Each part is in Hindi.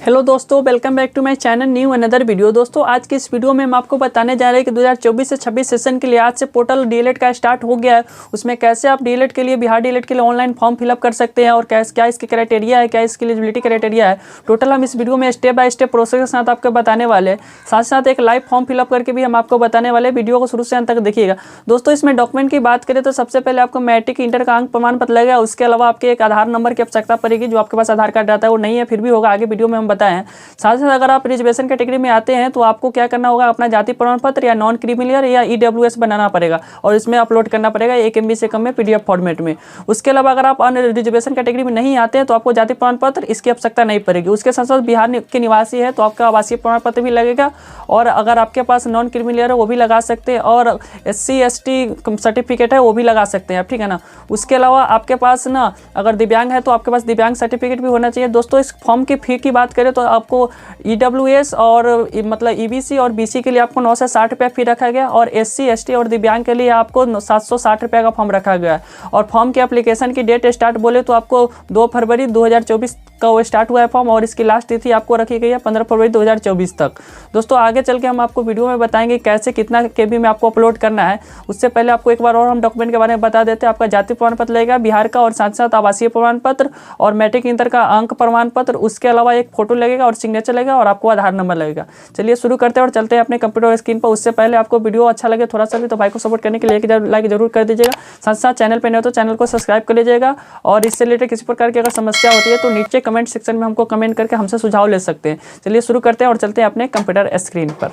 हेलो दोस्तों, welcome back to my channel new another video. दोस्तों आज की इस वीडियो में हम आपको बताने जा रहे हैं कि 2024 से 26 सेशन के लिए आज से पोर्टल डीएलएड का स्टार्ट हो गया है। उसमें कैसे आप डीएलएड के लिए, बिहार डीएलएड के लिए ऑनलाइन फॉर्म फिलअप कर सकते हैं और क्या इसके क्राइटेरिया है, क्या इसकी एलिजिबिलिटी क्राइटेरिया है। टोटल हम इस वीडियो में स्टेप बाय स्टेप प्रोसेस के साथ आपको बताने वाले हैं। साथ साथ एक लाइव फॉर्म फिलअप करके भी हम आपको बताने वाले। वीडियो को शुरू से अंत तक देखिएगा। दोस्तों इसमें डॉक्यूमेंट की बात करें तो सबसे पहले आपको मैट्रिक इंटर का अंक प्रमाण पत्र लगेगा। उसके अलावा आपके एक आधार नंबर की आवश्यकता पड़ेगी। जो आपके पास आधार कार्ड रहता है वो नहीं है, फिर भी होगा, आगे वीडियो में हम बताएं। साथ ही साथ अगर आप रिजर्वेशन कैटेगरी में आते हैं तो आपको क्या करना होगा, अपना जाति प्रमाण पत्र या नॉन क्रीमिलियर या ईडब्ल्यूएस बनाना पड़ेगा और इसमें अपलोड करना पड़ेगा 1 MB से कम में पीडीएफ फॉर्मेट में। उसके अलावा अगर आप अन्य रिजर्वेशन कैटेगरी में नहीं आते हैं तो आपको जाति प्रमाण पत्र इसकी आवश्यकता नहीं पड़ेगी। उसके साथ साथ बिहार के निवासी है तो आपका आवासीय प्रमाण पत्र भी लगेगा और अगर आपके पास नॉन क्रीमिलियर है वो भी लगा सकते हैं और SC ST सर्टिफिकेट है वो भी लगा सकते हैं, ठीक है ना। उसके अलावा आपके पास ना अगर दिव्यांग है तो आपके पास दिव्यांग सर्टिफिकेट भी होना चाहिए। दोस्तों इस फॉर्म की फी की बात करें तो आपको EWS और मतलब EBC और BC के लिए आपको 9 से 60 रुपये फी रखा गया और SC ST और दिव्यांग के लिए आपको 760 रुपये का फॉर्म रखा गया है। और फॉर्म के एप्लीकेशन की डेट स्टार्ट बोले तो आपको 2 फरवरी 2024 का वो स्टार्ट हुआ है फॉर्म और इसकी लास्ट तिथि आपको रखी गई है 15 फरवरी 2024 तक। दोस्तों आगे चल के हम आपको वीडियो में बताएंगे कैसे कितना KB में आपको अपलोड करना है। उससे पहले आपको एक बार और हम डॉक्यूमेंट के बारे में बता देते हैं। आपका जाति प्रमाण पत्र लगेगा बिहार का और साथ साथ आवासीय प्रमाण पत्र और मैट्रिक इंटर का अंक प्रमाण पत्र। उसके अलावा एक फोटो लगेगा और सिग्नेचर लगेगा और आपको आधार नंबर लगेगा। चलिए शुरू करते हैं और चलते हैं अपने कंप्यूटर स्क्रीन पर। उससे पहले आपको वीडियो अच्छा लगे थोड़ा सा भी तो भाई को सपोर्ट करने के लिए लाइक जरूर कर दीजिएगा। साथ साथ चैनल पर नहीं हो तो चैनल को सब्सक्राइब कर लीजिएगा और इससे रिलेटेड किसी प्रकार की अगर समस्या होती है तो नीचे कमेंट सेक्शन में हमको कमेंट करके हमसे सुझाव ले सकते हैं। चलिए शुरू करते हैं और चलते हैं अपने कंप्यूटर स्क्रीन पर।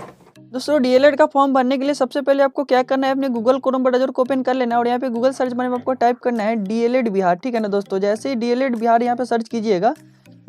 दोस्तों डीएलएड का फॉर्म भरने के लिए सबसे पहले आपको क्या करना है, अपने गूगल क्रोम ब्राउज़र को ओपन कर लेना है और यहाँ पे गूगल सर्च बार में आपको टाइप करना है डीएलएड बिहार, ठीक है ना दोस्तों। जैसे ही डीएलएड बिहार यहाँ पे सर्च कीजिएगा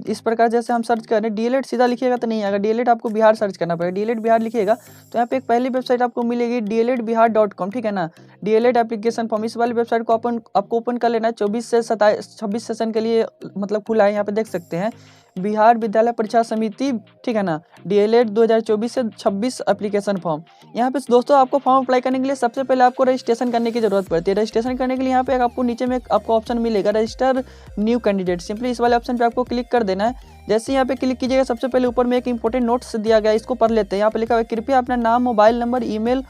इस प्रकार जैसे हम सर्च कर रहे हैं, डीएलएड सीधा लिखिएगा तो नहीं आएगा, डीएलएड आपको बिहार सर्च करना पड़ेगा। डीएलएड बिहार लिखिएगा तो यहाँ पे एक पहली वेबसाइट आपको मिलेगी DLEDbihar.com, ठीक है ना। डीएलएड एप्लीकेशन फॉर्म, इस वाली वेबसाइट को आपको ओपन कर लेना है। 24 से 26 सेशन के लिए मतलब खुला है, यहाँ पे देख सकते हैं बिहार विद्यालय परीक्षा समिति, ठीक है ना। डीएलएड 2024 से 26 एप्लीकेशन फॉर्म। यहाँ पे दोस्तों आपको फॉर्म अप्लाई करने के लिए सबसे पहले आपको रजिस्ट्रेशन करने की जरूरत पड़ती है। रजिस्ट्रेशन करने के लिए यहाँ पे आपको नीचे में आपको ऑप्शन मिलेगा रजिस्टर न्यू कैंडिडेट। सिंपली इस वाले ऑप्शन पे आपको क्लिक कर देना है। जैसे यहाँ पे क्लिक कीजिएगा सबसे पहले ऊपर में एक इंपॉर्टेंट नोट्स दिया गया है, इसको पढ़ लेते हैं। यहाँ पे लिखा हुआ है कृपया अपना नाम, मोबाइल नंबर, ईमेल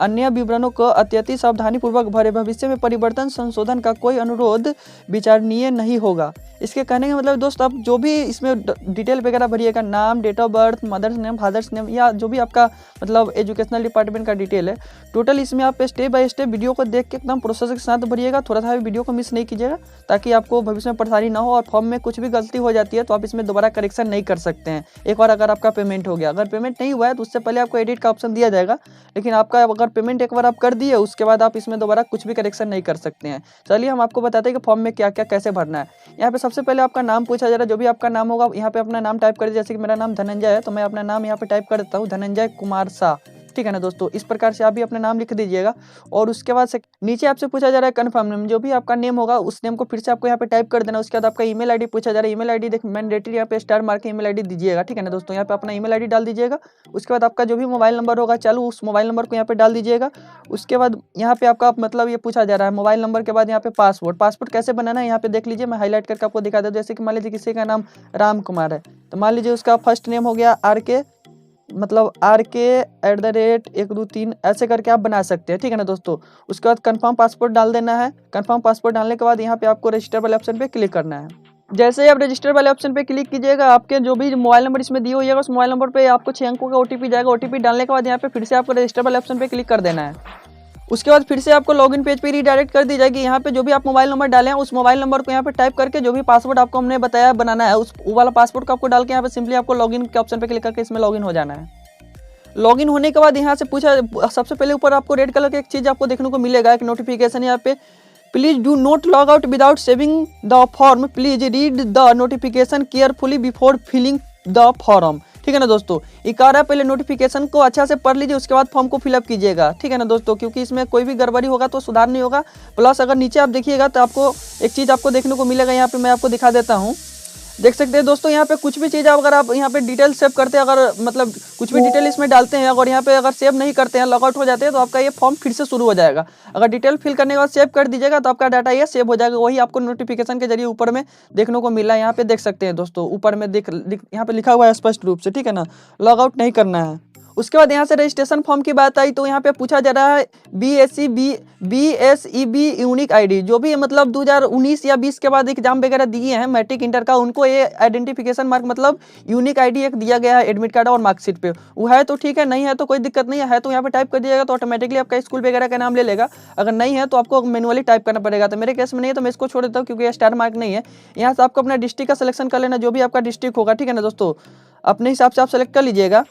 अन्य विवरणों को अत्यंत सावधानी पूर्वक भरे। भविष्य में परिवर्तन संशोधन का कोई अनुरोध विचारणीय नहीं होगा। इसके कहने का मतलब दोस्त आप जो भी इसमें डिटेल वगैरह भरिएगा, नाम, date of birth, mother's name, father's name या जो भी आपका मतलब एजुकेशनल डिपार्टमेंट का डिटेल है, टोटल इसमें आप स्टेप बाय स्टेप वीडियो को देख के एकदम प्रोसेस के साथ भरिएगा। थोड़ा सा भी वीडियो को मिस नहीं कीजिएगा ताकि आपको भविष्य में परेशानी ना हो और फॉर्म में कुछ भी गलती हो जाती है तो आप इसमें दोबारा करेक्शन नहीं कर सकते हैं। एक बार अगर आपका पेमेंट हो गया, अगर पेमेंट नहीं हुआ है तो उससे पहले आपको एडिट का ऑप्शन दिया जाएगा, लेकिन आपका अगर पेमेंट एक बार आप कर दिए उसके बाद आप इसमें दोबारा कुछ भी करेक्शन नहीं कर सकते हैं। चलिए हम आपको बताते हैं कि फॉर्म में क्या क्या कैसे भरना है। यहाँ पे सबसे पहले आपका नाम पूछा जा रहा है, जो भी आपका नाम होगा यहाँ पे अपना नाम टाइप कर दीजिए। जैसे कि मेरा नाम धनंजय है तो मैं अपना नाम यहाँ पे टाइप कर देता हूँ, धनंजय कुमार शाह, ठीक है ना दोस्तों। इस प्रकार से आप भी अपना नाम लिख दीजिएगा और उसके बाद से नीचे आपसे पूछा जा रहा है कन्फर्म नेम, जो भी आपका नेम होगा उस नेम को फिर से आपको यहाँ पे टाइप कर देना। उसके बाद आपका ईमेल आईडी पूछा जा रहा है, ईमेल आईडी देख मैंडेटरी यहाँ पे स्टार मार्क के ईमेल आईडी दीजिएगा, ठीक है ना दोस्तों। यहाँ पे अपना ईमेल आईडी डाल दीजिएगा। उसके बाद आपका जो भी मोबाइल नंबर होगा चालू, उस मोबाइल नंबर को यहाँ पे डाल दीजिएगा। उसके बाद यहाँ पे आपका मतलब ये पूछा जा रहा है मोबाइल नंबर के बाद यहाँ पे पासपोर्ट कैसे बनाना है यहाँ पे देख लीजिए। मैं हाईलाइट करके आपको दिखा देता हूँ। जैसे कि मान लीजिए किसी का नाम राम कुमार है तो मान लीजिए उसका फर्स्ट नेम हो गया RK, मतलब RK@123 ऐसे करके आप बना सकते हैं, ठीक है ना दोस्तों। उसके बाद कंफर्म पासपोर्ट डाल देना है। कंफर्म पासपोर्ट डालने के बाद यहाँ पे आपको रजिस्टर वाले ऑप्शन पे क्लिक करना है। जैसे ही आप रजिस्टर वाले ऑप्शन पे क्लिक कीजिएगा आपके जो भी मोबाइल नंबर इसमें दिए होइएगा उस मोबाइल नंबर पे आपको 6 अंकों का OTP जाएगा। OTP डालने के बाद यहाँ पे फिर से आपको रजिस्टर वाले ऑप्शन पे क्लिक कर देना है। उसके बाद फिर से आपको लॉगिन पेज पे रीडायरेक्ट कर दी जाएगी। यहाँ पे जो भी आप मोबाइल नंबर डालें उस मोबाइल नंबर को यहाँ पे टाइप करके जो भी पासवर्ड आपको हमने बताया बनाना है उस वाला पासवर्ड को आपको डाल के यहाँ पे सिंपली आपको लॉगिन के ऑप्शन पे क्लिक करके इसमें लॉगिन हो जाना है। लॉगिन होने के बाद यहाँ से पूछा सबसे पहले ऊपर आपको रेड कलर का एक चीज़ आपको देखने को मिलेगा, एक नोटिफिकेशन यहाँ पे, please do not log out without saving the form, please read the notification carefully before filling the form, ठीक है ना दोस्तों। ये कह रहा है पहले नोटिफिकेशन को अच्छा से पढ़ लीजिए उसके बाद फॉर्म को फिलअप कीजिएगा, ठीक है ना दोस्तों, क्योंकि इसमें कोई भी गड़बड़ी होगा तो सुधार नहीं होगा। प्लस अगर नीचे आप देखिएगा तो आपको एक चीज़ आपको देखने को मिलेगा, यहाँ पे मैं आपको दिखा देता हूँ। देख सकते हैं दोस्तों, यहाँ पे कुछ भी चीज़ अगर आप यहाँ पे डिटेल सेव करते हैं, अगर मतलब कुछ भी डिटेल इसमें डालते हैं और यहाँ पे अगर सेव नहीं करते हैं, लॉगआउट हो जाते हैं, तो आपका ये फॉर्म फिर से शुरू हो जाएगा। अगर डिटेल फिल करने के बाद सेव कर दीजिएगा तो आपका डाटा ये सेव हो जाएगा। वही आपको नोटिफिकेशन के जरिए ऊपर में देखने को मिला है। यहाँ पे देख सकते हैं दोस्तों, ऊपर में यहाँ पे लिखा हुआ है स्पष्ट रूप से, ठीक है ना। लॉगआउट नहीं करना है। उसके बाद यहाँ से रजिस्ट्रेशन फॉर्म की बात आई तो यहाँ पे पूछा जा रहा है BSEB यूनिक आईडी, जो भी मतलब 2019 या 20 के बाद एग्जाम वगैरह दिए हैं मैट्रिक इंटर का, उनको ये आइडेंटिफिकेशन मार्क मतलब यूनिक आईडी एक दिया गया है एडमिट कार्ड और मार्कशीट पे। वो है तो ठीक है, नहीं है तो कोई दिक्कत नहीं है तो यहाँ पे टाइप कर दिएगा तो ऑटोमेटिकली आपका स्कूल वगैरह का नाम ले लेगा। अगर नहीं है तो आपको मैनुअली टाइप करना पड़ेगा। तो मेरे केस में नहीं है तो मैं इसको छोड़ देता हूँ क्योंकि ये स्टार मार्क नहीं है। यहाँ से आपको अपना डिस्ट्रिक्ट का सिलेक्शन कर लेना, जो भी आपका डिस्ट्रिक्ट होगा, ठीक है ना दोस्तों। अपने हिसाब से आप सेलेक्ट कर लीजिएगा।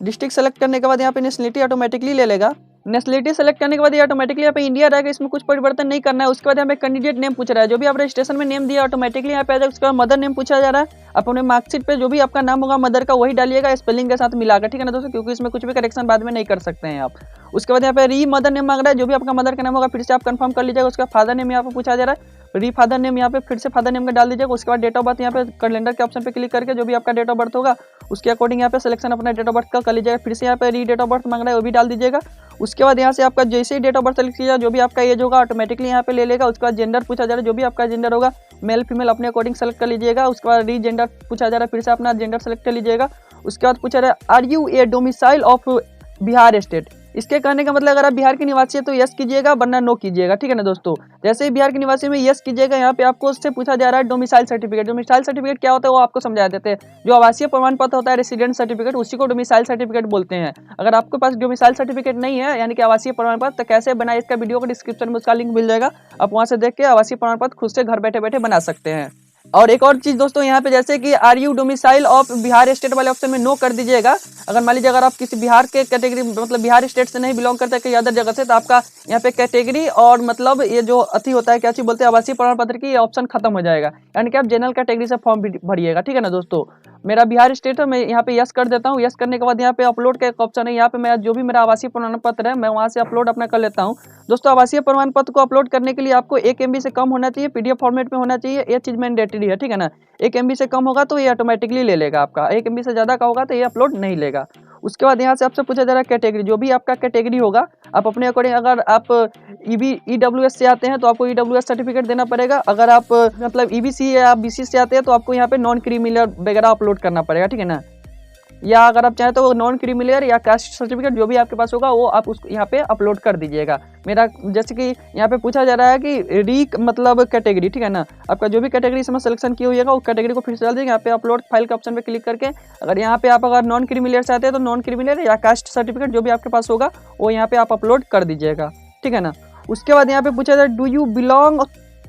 डिस्ट्रिक्ट सेलेक्ट करने के बाद यहाँ पे नेशनलिटी ऑटोमेटिकली ले लेगा। नेशनलिटी सेलेक्ट करने के बाद ये ऑटोमेटिकली यहाँ पे इंडिया रहेगा, इसमें कुछ परिवर्तन नहीं करना है। उसके बाद यहाँ पे कैंडिडेट नेम पूछ रहा है, जो भी आप रजिस्ट्रेशन में नेम दिया ऑटोमेटिकली यहाँ पे आ जाएगा। उसके बाद मदर नेम पूछा जा रहा है, अपने मार्कशीट पे जो भी आपका नाम होगा मदर का वही डालिएगा स्पेलिंग के साथ मिलाकर, ठीक है ना दोस्तों, क्योंकि इसमें कुछ भी करेक्शन बाद में नहीं कर सकते हैं आप। उसके बाद यहाँ पे री मदर नेम मांग रहा है, जो भी आपका मदर का नाम होगा फिर से आप कंफर्म कर लीजिएगा। उसका फादर नेम यहाँ पे पूछा जा रहा है, री फादर नेम यहाँ पे फिर से फादर नेम का डाल दीजिएगा। उसके बाद डेट ऑफ बर्थ यहाँ पे कैलेंडर के ऑप्शन पे क्लिक करके जो भी आपका डेट ऑफ बर्थ होगा उसके अकॉर्डिंग यहाँ पे सिलेक्शन अपना डेट ऑफ बर्थ का कर लीजिएगा। फिर से यहाँ पे री डेट ऑफ बर्थ मांग रहा है, वो भी डाल दीजिएगा। उसके बाद यहाँ से आपका जैसे ही डेट ऑफ बर्थ सेलेक्ट किया, जो भी आपका एज होगा ऑटोमेटिकली यहाँ पे ले लेगा। उसके बाद जेंडर पूछा जा रहा है, जो भी आपका जेंडर होगा मेल फीमेल अपने अकॉर्डिंग सेलेक्ट कर लीजिएगा। उसके बाद री जेंडर पूछा जा रहा है, फिर से अपना जेंडर सेलेक्ट कर लीजिएगा। उसके बाद पूछा जा रहा है are you a domicile of Bihar state. इसके कहने का मतलब अगर आप बिहार के निवासी है तो यस कीजिएगा, वरना नो कीजिएगा, ठीक है ना दोस्तों। जैसे ही बिहार के निवासी में यस कीजिएगा, यहाँ पे आपको उससे पूछा जा रहा है डोमिसाइल सर्टिफिकेट। डोमिसाइल सर्टिफिकेट क्या होता है वो आपको समझा देते हैं। जो आवासीय प्रमाण पत्र होता है रेसिडेंट सर्टिफिकेट, उसी को डोमिसाइल सर्टिफिकेट बोलते हैं। अगर आपके पास डोमिसाइल सर्टिफिकेट नहीं है यानी कि आवासीय प्रमाण पत्र, तो कैसे बनाए इसका वीडियो को डिस्क्रिप्शन में उसका लिंक मिल जाएगा। आप वहाँ से देख के आवासीय प्रमाण पत्र खुद से घर बैठे बैठे बना सकते हैं। और एक और चीज दोस्तों, यहाँ पे जैसे कि are you domicile of Bihar state वाले ऑप्शन में नो कर दीजिएगा। अगर मान लीजिए अगर आप किसी बिहार के कैटेगरी मतलब बिहार स्टेट से नहीं बिलोंग करते कहीं अदर जगह से, तो आपका यहाँ पे कैटेगरी और मतलब ये जो अति होता है क्या चीज बोलते हैं आवासीय प्रमाण पत्र की, ये ऑप्शन खत्म हो जाएगा। यानी कि आप जनरल कैटेगरी से फॉर्म भरिएगा, ठीक है ना दोस्तों। मेरा बिहार स्टेट है, मैं यहाँ पे यस कर देता हूँ। यस करने के बाद यहाँ पे अपलोड का एक ऑप्शन है, यहाँ पे मैं जो भी मेरा आवासीय प्रमाण पत्र है मैं वहाँ से अपलोड अपना कर लेता हूँ। दोस्तों आवासीय प्रमाण पत्र को अपलोड करने के लिए आपको 1 MB से कम होना चाहिए, PDF फॉर्मेट में होना चाहिए। ये चीज मैंडेटरी है, ठीक है ना। 1 MB से कम होगा तो ये ऑटोमेटिकली ले लेगा आपका, 1 MB से ज्यादा का होगा तो ये अपलोड नहीं लेगा। उसके बाद यहाँ से आपसे पूछा जा रहा है कैटेगरी, जो भी आपका कैटेगरी होगा आप अपने अकॉर्डिंग, अगर आप EWS से आते हैं तो आपको EWS सर्टिफिकेट देना पड़ेगा। अगर आप मतलब EBC या BC से आते हैं तो आपको यहाँ पे नॉन क्रीमिनल वगैरह अपलोड करना पड़ेगा, ठीक है ना। या अगर आप चाहें तो नॉन क्रीमिलियर या कास्ट सर्टिफिकेट जो भी आपके पास होगा वो आप उसको यहाँ पे अपलोड कर दीजिएगा। मेरा जैसे कि यहाँ पे पूछा जा रहा है कि री मतलब कैटेगरी, ठीक है ना। आपका जो भी कैटेगरी इसमें सिलेक्शन की हुई है वो कैटेगरी को फिर से डाल देंगे। यहाँ पे अपलोड फाइल के ऑप्शन पे क्लिक करके अगर यहाँ पे आप अगर नॉन क्रीमिलियर से आते हैं तो नॉन क्रीमिलियर या कास्ट सर्टिफिकेट जो भी आपके पास होगा वो यहाँ पे आप अपलोड कर दीजिएगा, ठीक है ना। उसके बाद यहाँ पे पूछा जाए do you belong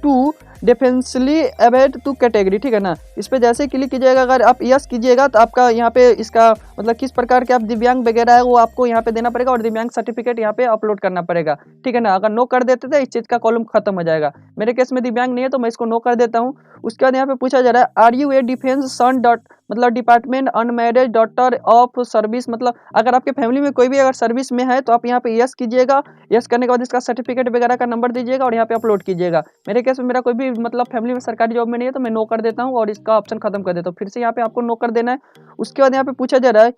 to differently abled to category, ठीक है ना। इस पे जैसे क्लिक कीजिएगा, अगर आप यस कीजिएगा तो आपका यहाँ पे इसका मतलब किस प्रकार के आप दिव्यांग वगैरह है वो आपको यहाँ पे देना पड़ेगा और दिव्यांग सर्टिफिकेट यहाँ पे अपलोड करना पड़ेगा, ठीक है ना। अगर नो कर देते थे इस चीज़ का कॉलम खत्म हो जाएगा। मेरे केस में दिव्यांग नहीं है तो मैं इसको नो कर देता हूँ। उसके बाद यहाँ पे पूछा जा रहा है are you a defence son dot मतलब department unmarried daughter of service, मतलब अगर आपके फैमिली में कोई भी अगर सर्विस में है तो आप यहाँ पे यस कीजिएगा। यस करने के बाद इसका सर्टिफिकेट वगैरह का नंबर दीजिएगा और यहाँ पे अपलोड कीजिएगा। मेरे केस में मेरा कोई भी मतलब फैमिली में सरकारी जॉब में नहीं है तो मैं नो कर देता हूँ और इसका ऑप्शन खत्म कर देता हूँ। फिर से यहाँ पे आपको नो कर देना है। उसके बाद यहाँ पे पूछा जा रहा है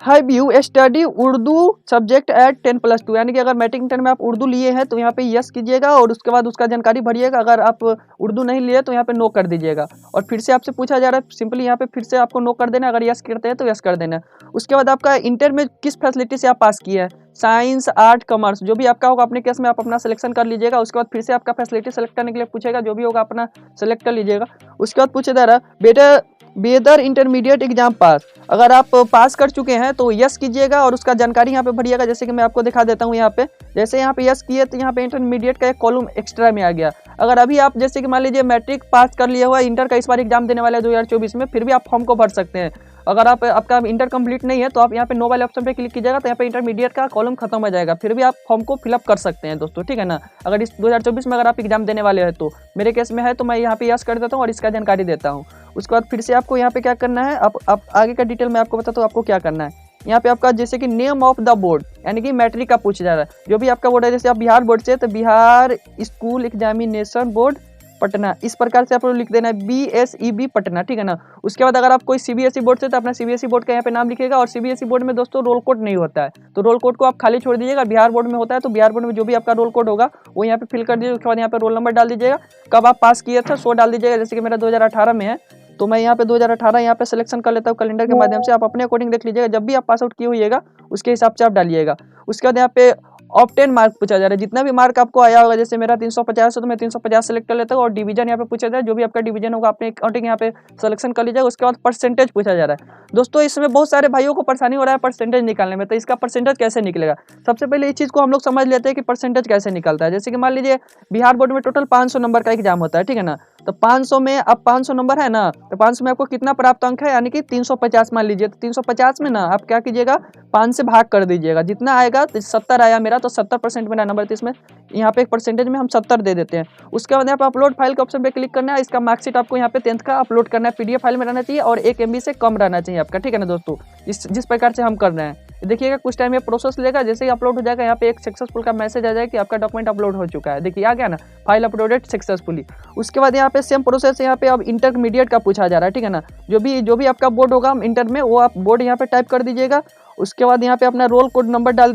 have you study Urdu subject at 10+2, यानी कि अगर मैट्रिक इंटर में आप उर्दू लिए हैं तो यहाँ पे यस कीजिएगा और उसके बाद उसका जानकारी भरिएगा। अगर आप उर्दू नहीं लिए तो यहाँ पे नो कर दीजिएगा। और फिर से आपसे पूछा जा रहा है सिंपली यहाँ पे फिर से आपको नो कर देना। अगर यस करते हैं तो यस कर देना। उसके बाद आपका इंटर में किस फैसिलिटी से आप पास किए हैं, साइंस आर्ट कॉमर्स जो भी आपका होगा अपने केस में आप अपना सिलेक्शन कर लीजिएगा। उसके बाद फिर से आपका फैसिलिटी सेलेक्ट करने के लिए पूछेगा, जो भी होगा अपना सेलेक्ट कर लीजिएगा। उसके बाद पूछा जा रहा है बेटा बेदर इंटरमीडिएट एग्जाम पास, अगर आप पास कर चुके हैं तो यस कीजिएगा और उसका जानकारी यहाँ पे भरिएगा। जैसे कि मैं आपको दिखा देता हूँ यहाँ पे, जैसे यहाँ पे यस किए तो यहाँ पे इंटरमीडिएट का एक कॉलम एक्स्ट्रा में आ गया। अगर अभी आप जैसे कि मान लीजिए मैट्रिक पास कर लिया हुआ इंटर का इस बार एग्जाम देने वाले 2024 में, फिर भी आप फॉर्म को भर सकते हैं। अगर आपका इंटर कंप्लीट नहीं है तो आप यहाँ पे नो वाले ऑप्शन पे क्लिक कीजिएगा तो यहाँ पे इंटरमीडिएट का कॉलम खत्म हो जाएगा, फिर भी आप फॉर्म को फिलअप कर सकते हैं दोस्तों, ठीक है ना। अगर इस 2024 में अगर आप एग्जाम देने वाले हैं तो मेरे केस में है तो मैं यहाँ पे यस कर देता हूँ और इसका जानकारी देता हूँ। उसके बाद फिर से आपको यहाँ पे क्या करना है, आप आगे का डिटेल मैं आपको बताता हूँ आपको क्या करना है। यहाँ पे आपका जैसे कि नेम ऑफ द बोर्ड यानी कि मैट्रिक का पूछा जा रहा है, जो भी आपका बोर्ड है। जैसे आप बिहार बोर्ड से तो Bihar school examination board Patna, इस प्रकार से आप लोग लिख देना है BSEB पटना, ठीक है ना। उसके बाद अगर आप कोई CBSE बोर्ड से तो अपना CBSE बोर्ड का यहाँ पे नाम लिखिएगा। और CBSE बोर्ड में दोस्तों रोल कोड नहीं होता है, तो रोल कोड को आप खाली छोड़ दीजिएगा। बिहार बोर्ड में होता है, तो बिहार बोर्ड में जो भी आपका रोल कोड होगा वो यहाँ पे फिल कर दीजिए। उसके बाद यहाँ पे रोल नंबर डाल दीजिएगा, कब आप पास किए थे सो डाल दीजिएगा। जैसे कि मेरा 2018 में है, तो मैं यहाँ पे 2018 यहाँ पे सिलेक्शन कर लेता हूँ कैलेंडर के माध्यम से। आप अपने अकॉर्डिंग देख लीजिएगा, जब भी आप पास आउट किए होइएगा उसके हिसाब से आप डालिएगा। उसके बाद यहाँ पे ऑब्टेन मार्क पूछा जा रहा है, जितना भी मार्क आपको आया होगा। जैसे मेरा 350 है तो मैं 350 सेलेक्ट कर लेता हूँ। और डिवीजन यहाँ पे पूछा जा रहा है, जो भी आपका डिवीजन होगा अपने अकॉर्डिंग यहाँ पे सिलेक्शन कर लीजिएगा। उसके बाद परसेंटेज पूछा जा रहा है। दोस्तों इसमें बहुत सारे भाइयों को परेशानी हो रहा है परसेंटेज निकालने में, तो इसका परसेंटेज कैसे निकलेगा। सबसे पहले इस चीज़ को हम लोग समझ लेते हैं कि परसेंटेज कैसे निकलता है। जैसे कि मान लीजिए बिहार बोर्ड में टोटल 500 नंबर का एग्जाम होता है, ठीक है ना। तो 500 में अब 500 नंबर है ना, तो 500 में आपको कितना प्राप्त अंक है, यानी कि 350 मान लीजिए। तो 350 में ना आप क्या कीजिएगा, 5 से भाग कर दीजिएगा। जितना आएगा, तो 70 आया मेरा, तो 70% मेरा नंबर, तो इसमें यहाँ पे एक परसेंटेज में हम 70 दे देते हैं। उसके बाद यहाँ पे अपलोड फाइल के ऑप्शन पे क्लिक करना है। इसका मार्कशीट आपको यहाँ पे 10th का अपलोड करना है, PDF फाइल में रहना चाहिए और 1 MB से कम रहना चाहिए आपका, ठीक है ना दोस्तों। जिस प्रकार से हम कर रहे हैं देखिएगा, कुछ टाइम ये प्रोसेस लेगा। जैसे ही अपलोड हो जाएगा, यहाँ पे एक सक्सेसफुल का मैसेज आ जाएगा कि आपका डॉक्यूमेंट अपलोड हो चुका है। देखिए आ गया ना, फाइल अपलोडेड सक्सेसफुली। उसके बाद यहाँ पे सेम प्रोसेस यहाँ पे अब इंटरमीडिएट का पूछा जा रहा है, ठीक है ना। जो भी आपका बोर्ड होगा इंटर में, वो आप बोर्ड यहाँ पे टाइप कर दीजिएगा। उसके बाद यहाँ पे अपना रोल कोड नंबर डाल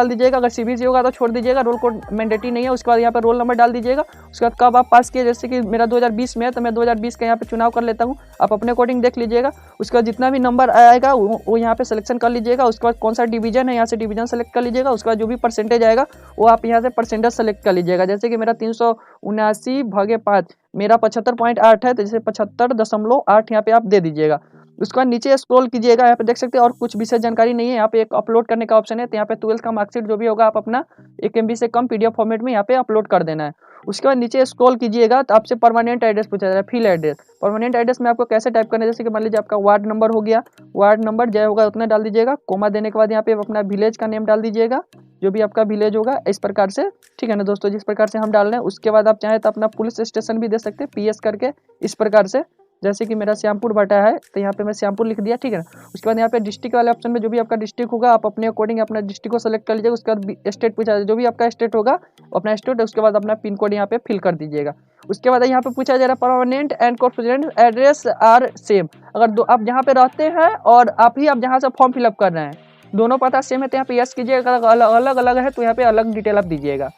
दीजिएगा। अगर CBSE होगा तो छोड़ दीजिएगा, रोल कोड मैंडेटरी नहीं है। उसके बाद यहाँ पे रोल नंबर डाल दीजिएगा। उसके बाद कब आप पास किए, जैसे कि मेरा 2020 में है, तो मैं 2020 का यहाँ पे चुनाव कर लेता हूँ। आप अपने अकॉर्डिंग देख लीजिएगा। उसके बाद जितना भी नंबर आएगा वो यहाँ पे सिलेक्शन कर लीजिएगा। उसके बाद कौन सा डिवीजन है, यहाँ से डिवीजन सेलेक्ट कर लीजिएगा। उसके बाद जो भी परसेंटेज आएगा वो आप यहाँ से परसेंटेज सेलेक्ट कर लीजिएगा। जैसे कि मेरा 379/5 मेरा 75.8 है, तो जैसे 75.8 यहाँ पे आप दे दीजिएगा। उसके बाद नीचे स्क्रॉल कीजिएगा, यहाँ पे देख सकते हैं और कुछ विशेष जानकारी नहीं है। यहाँ पे एक अपलोड करने का ऑप्शन है, तो यहाँ पे 12th का मार्कशीट जो भी होगा आप अपना 1 MB से कम PDF फॉर्मेट में यहाँ पे अपलोड कर देना है। उसके बाद नीचे स्क्रॉल कीजिएगा तो आपसे परमानेंट एड्रेस पूछा जा रहा है, फिल एड्रेस। परमानेंट एड्रेस में आपको कैसे टाइप करना है, जैसे कि मान लीजिए आपका वार्ड नंबर हो गया, वार्ड नंबर जय होगा उतना डाल दीजिएगा। कोमा देने के बाद यहाँ पे अपना विलेज का नेम डाल दीजिएगा, जो भी आपका विलेज होगा इस प्रकार से, ठीक है ना दोस्तों, जिस प्रकार से हम डाल रहे हैं। उसके बाद आप चाहें तो अपना पुलिस स्टेशन भी दे सकते हैं, PS करके इस प्रकार से। जैसे कि मेरा श्यामपुर बटा है, तो यहाँ पे मैं श्यामपुर लिख दिया, ठीक है ना। उसके बाद यहाँ पे डिस्ट्रिक्ट वाले ऑप्शन में जो भी आपका डिस्ट्रिक्ट होगा आप अपने अकॉर्डिंग अपना डिस्ट्रिक्ट को सेलेक्ट कर लीजिएगा। उसके बाद स्टेट पूछा जाए, जो भी आपका स्टेट होगा अपना स्टेट, उसके बाद अपना पिन कोड यहाँ पे फिल कर दीजिएगा। उसके बाद यहाँ पे पूछा जा रहा है permanent and constituent address are same. अगर आप जहाँ पे रहते हैं और आप जहाँ से फॉर्म फिलअप कर रहे हैं, दोनों पता सेम है तो यहाँ पे यस कीजिएगा। अलग अलग है तो यहाँ पे अलग डिटेल आप दीजिएगा।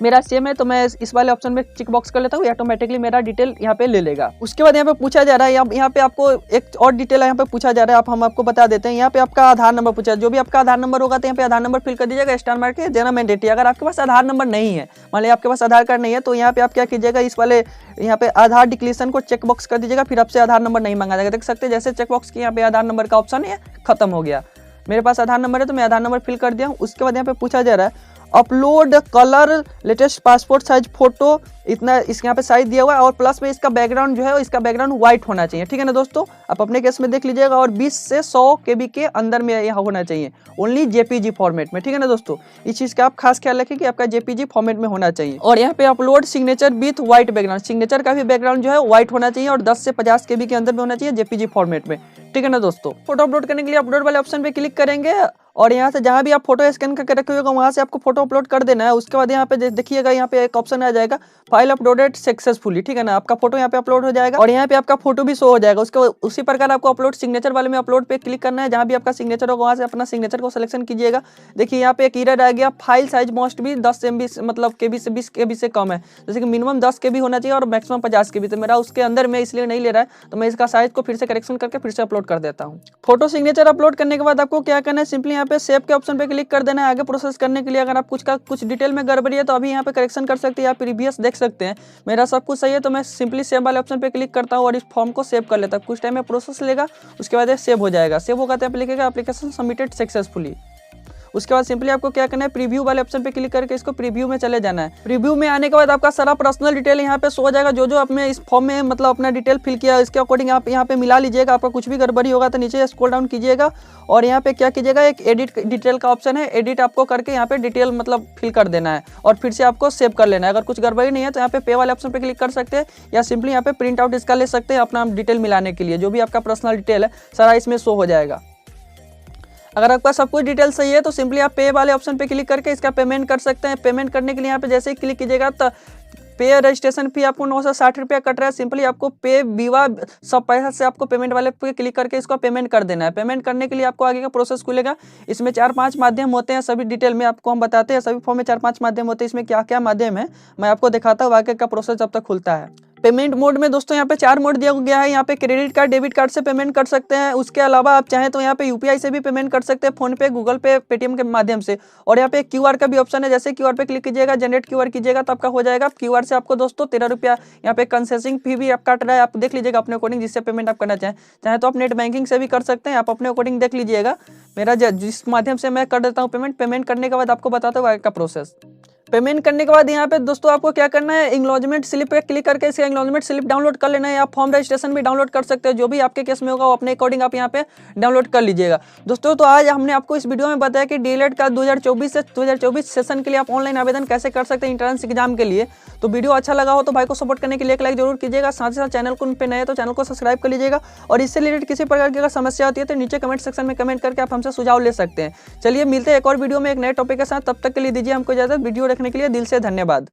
मेरा सेम है तो मैं इस वाले ऑप्शन में टिक बॉक्स कर लेता हूँ, ऑटोमेटिकली मेरा डिटेल यहाँ पे ले लेगा। उसके बाद यहाँ पे पूछा जा रहा है, यहाँ पे आपको एक और डिटेल यहाँ पे पूछा जा रहा है, हम आपको बता देते हैं। यहाँ पे आपका आधार नंबर पूछा है, जो भी आपका आधार नंबर होगा तो यहाँ पे आधार नंबर फिल कर दीजिएगा, स्टार मार के देना मैंडेटरी। अगर आपके पास आधार नंबर नहीं है, मान लीजिए आपके पास आधार कार्ड नहीं है, तो यहाँ पे आप क्या कीजिएगा, इस वाले यहाँ पे आधार डिक्लेरेशन को चेक बॉक्स कर दीजिएगा, फिर आपसे आधार नंबर नहीं मांगा जाएगा। देख सकते हैं जैसे चेक बॉक्स की यहाँ पे आधार नंबर का ऑप्शन है खत्म हो गया। मेरे पास आधार नंबर है तो मैं आधार नंबर फिल कर दिया हूँ। उसके बाद यहाँ पे पूछा जा रहा है upload colour latest passport size photo, इतना इसके यहाँ पे साइज दिया हुआ है। और प्लस में इसका बैकग्राउंड जो है, इसका बैकग्राउंड व्हाइट होना चाहिए, ठीक है ना दोस्तों। आप अपने केस में देख लीजिएगा। और 20 से 100 KB के अंदर में यह होना चाहिए, ओनली JPG फॉर्मेट में, ठीक है ना दोस्तों। इस चीज़ का आप खास ख्याल रखें कि आपका JPG फॉर्मेट में होना चाहिए। और यहाँ पे upload signature with white background, signature का भी बैकग्राउंड जो है व्हाइट होना चाहिए और 10 से 50 KB के अंदर में होना चाहिए JPG फॉर्मेट में, ठीक है ना दोस्तों। फोटो अपलोड करने के लिए अपलोड वाले ऑप्शन पे क्लिक करेंगे और यहाँ से जहाँ भी आप फोटो स्कैन करके रखे होगा वहाँ से आपको फोटो अपलोड कर देना है। उसके बाद यहाँ पे देखिएगा, यहाँ पे एक ऑप्शन आ जाएगा फाइल अपलोडेड सक्सेसफुली, ठीक है ना। आपका फोटो यहाँ पे अपलोड हो जाएगा और यहाँ पे आपका फोटो भी शो हो जाएगा। उसके उसी प्रकार आपको अपलोड सिग्नेचर वाले में अपलोड पे क्लिक करना है। जहाँ भी आपका सिग्नेचर होगा वहाँ से अपना सिग्नेचर को सिलेक्शन कीजिएगा। देखिए यहाँ पे एक एरर आ गया, फाइल साइज मोस्ट भी 10 MB मतलब KB से 20 KB से कम है। जैसे कि मिनिमम 10 KB होना चाहिए और मैक्सिमम 50 KB, तो मेरा उसके अंदर में इसलिए नहीं ले रहा है, तो मैं इसका साइज को फिर से करेक्शन करके फिर से अपलोड कर देता हूँ। फोटो सिग्नेचर अपलोड करने के बाद आपको क्या करना है, सिंपली यहाँ पे सेव के ऑप्शन पे क्लिक कर देना है आगे प्रोसेस करने के लिए। अगर आप कुछ डिटेल में गड़बड़ी है तो अभी यहाँ पे करेक्शन कर सकते हैं, या प्रीवियस देख सकते हैं। मेरा सब कुछ सही है तो मैं सिंपली सेव वाले ऑप्शन पे क्लिक करता हूँ और इस फॉर्म को सेव कर लेता हूँ। कुछ टाइम में प्रोसेस लेगा, उसके बाद ये सेव हो जाएगा। सेव होगा तो यहाँ पे लिखेगा एप्लीकेशन सबमिटेड सक्सेसफुली। उसके बाद सिंपली आपको क्या करना है, प्रीव्यू वाले ऑप्शन पे क्लिक करके इसको प्रीव्यू में चले जाना है। प्रीव्यू में आने के बाद आपका सारा पर्सनल डिटेल यहाँ पे शो हो जाएगा। जो आपने इस फॉर्म में मतलब अपना डिटेल फिल किया इसके अकॉर्डिंग आप यहाँ पे मिला लीजिएगा। आपका कुछ भी गड़बड़ी होगा तो नीचे स्क्रॉल डाउन कीजिएगा और यहाँ पे क्या कीजिएगा, एक एडिट डिटेल का ऑप्शन है, एडिट आपको करके यहाँ पे डिटेल मतलब फिल कर देना है और फिर से आपको सेव कर लेना है। अगर कुछ गड़बड़ी नहीं है तो यहाँ पे वाले ऑप्शन पे क्लिक कर सकते हैं या सिंपली यहाँ पे प्रिंट आउट इसका ले सकते हैं अपना डिटेल मिलाने के लिए। जो भी आपका पर्सनल डिटेल है सारा इसमें शो हो जाएगा। अगर आपका सब कुछ डिटेल सही है तो सिंपली आप पे वाले ऑप्शन पे क्लिक करके इसका पेमेंट कर सकते हैं। पेमेंट करने के लिए यहाँ पे जैसे ही क्लिक कीजिएगा तो पे रजिस्ट्रेशन फी आपको 960 रुपया कट रहा है। सिंपली आपको पे विवा सब पैसा से आपको पेमेंट वाले पे क्लिक करके इसको पेमेंट कर देना है। पेमेंट करने के लिए आपको आगे का प्रोसेस खुलेगा। इसमें 4-5 माध्यम होते हैं, सभी डिटेल में आपको हम बताते हैं। सभी फॉर्म में 4-5 माध्यम होते हैं, इसमें क्या क्या माध्यम है मैं आपको दिखाता हूँ आगे का प्रोसेस जब तक खुलता है। पेमेंट मोड में दोस्तों यहाँ पे 4 मोड दिया गया है। यहाँ पे क्रेडिट कार्ड, डेबिट कार्ड से पेमेंट कर सकते हैं। उसके अलावा आप चाहें तो यहाँ पे यूपीआई से भी पेमेंट कर सकते हैं, फोन पे, गूगल पे, पेटीएम के माध्यम से। और यहाँ पे क्यूआर का भी ऑप्शन है, जैसे क्यूआर पे क्लिक कीजिएगा, जनरेट क्यूआर कीजिएगा तो आपका हो जाएगा। क्यूआर से आपको दोस्तों 13 रुपया यहाँ पे कंसेसिंग फी भी आप काट रहा है, आप देख लीजिएगा अपने अकॉर्डिंग जिससे पेमेंट आप करना चाहें तो आप नेट बैंकिंग से भी कर सकते हैं, आप अपने अकॉर्डिंग देख लीजिएगा। मेरा जिस माध्यम से मैं कर देता हूँ पेमेंट करने के बाद आपको बताता हूँ आगे का प्रोसेस। पेमेंट करने के बाद यहाँ पे दोस्तों आपको क्या करना है, एक्नॉलेजमेंट स्लिप पे क्लिक करके इसका एक्नॉलेजमेंट स्लिप डाउनलोड कर लेना है। आप फॉर्म रजिस्ट्रेशन भी डाउनलोड कर सकते हैं, जो भी आपके केस में होगा वो अपने अकॉर्डिंग आप यहाँ पे डाउनलोड कर लीजिएगा। दोस्तों तो आज हमने आपको इस वीडियो में बताया कि डीएलएड का 2024 से 2024 सेशन के लिए आप ऑनलाइन आवेदन कैसे कर सकते हैं एंट्रेंस एग्जाम के लिए। तो वीडियो अच्छा लगा हो तो भाई को सपोर्ट करने के लिए एक लाइक जरूर कीजिएगा। साथ ही साथ चैनल को पे नए तो चैनल को सब्सक्राइब कर लीजिएगा। और इससे रिलेटेड किसी प्रकार की अगर समस्या होती है तो नीचे कमेंट सेक्शन में कमेंट करके आप हमसे सुझाव ले सकते हैं। चलिए मिलते हैं एक और वीडियो में एक नए टॉपिक के साथ, तब तक के लिए दीजिए हमको इजाजत। वीडियो देखने के लिए दिल से धन्यवाद।